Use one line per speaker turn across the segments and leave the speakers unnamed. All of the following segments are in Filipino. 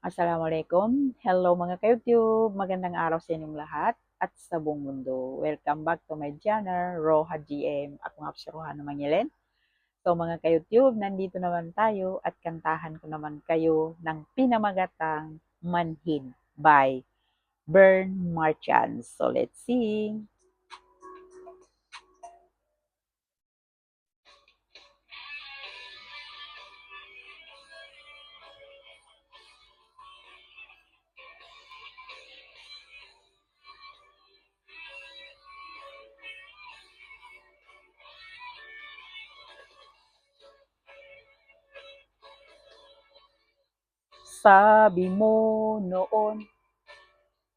Assalamualaikum. Hello mga ka-YouTube. Magandang araw sa inyong lahat at sa buong mundo. Welcome back to my channel, Roha GM. Ako nga si Roha na Mangilen. So mga ka-YouTube, nandito naman tayo at kantahan ko naman kayo ng pinamagatang Manhid by Bern Marchand. So let's sing. Sabi mo noon,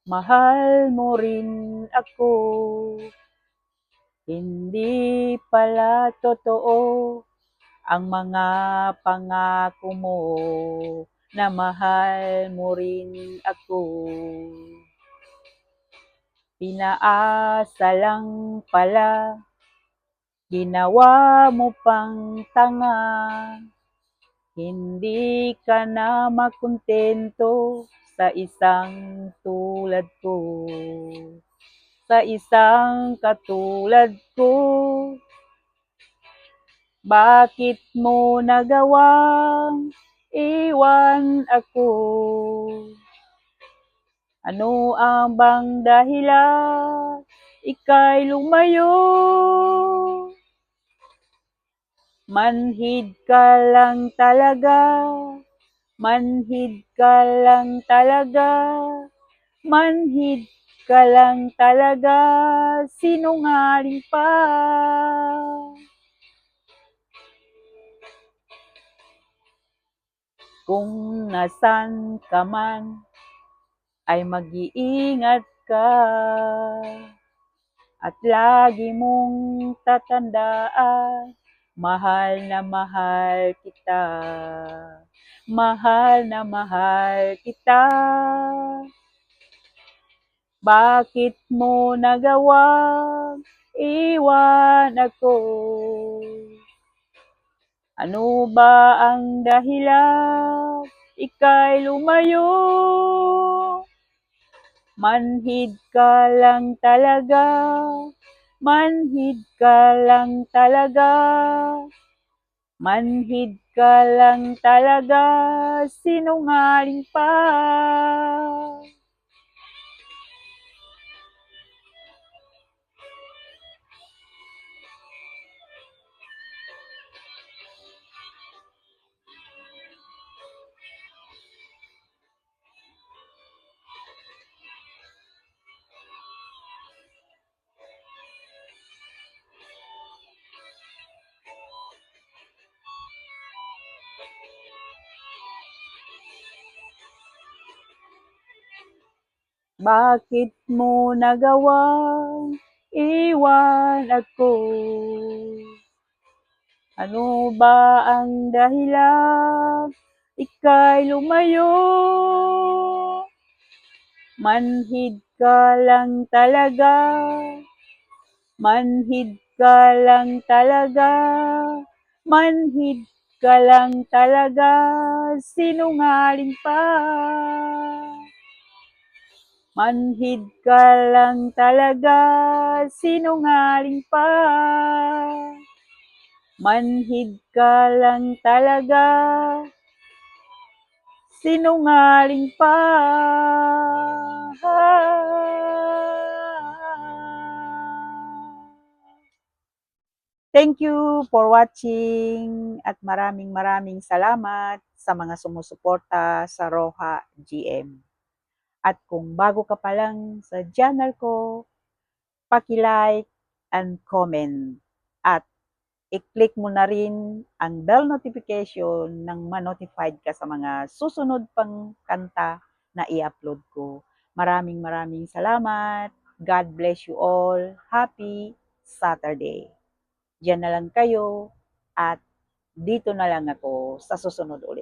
mahal mo rin ako. Hindi pala totoo ang mga pangako mo na mahal mo rin ako. Pinaasa lang pala, ginawa mo pang tanga. Hindi ka na makontento sa isang tulad ko. Sa isang katulad ko. Bakit mo nagawang iwan ako? Ano ang bang dahilan? Ika'y lumayo. Manhid ka lang talaga. Manhid ka lang talaga. Manhid ka lang talaga. Sinungaling pa. Kung nasan ka man, ay mag-iingat ka. At lagi mong tatandaan, mahal na mahal kita. Mahal na mahal kita. Bakit mo nagawang iwan ako? Ano ba ang dahilan? Ika'y lumayo. Manhid ka lang talaga. Manhid ka lang talaga. Manhid ka lang talaga. Sinungaling pa. Bakit mo nagawang iwan ako? Ano ba ang dahilan? Ika'y lumayo. Manhid ka lang talaga. Manhid ka lang talaga. Manhid ka lang talaga. Sinungaling pa. Manhid ka lang talaga. Sinungaling pa. Manhid ka lang talaga. Sinungaling pa. Thank you for watching at maraming salamat sa mga sumusuporta sa Roha GM. At kung bago ka pa lang sa channel ko, paki-like and comment at i-click mo na rin ang bell notification nang ma-notified ka sa mga susunod pang kanta na i-upload ko. Maraming salamat. God bless you all. Happy Saturday. Diyan na lang kayo at dito na lang ako sa susunod ulit.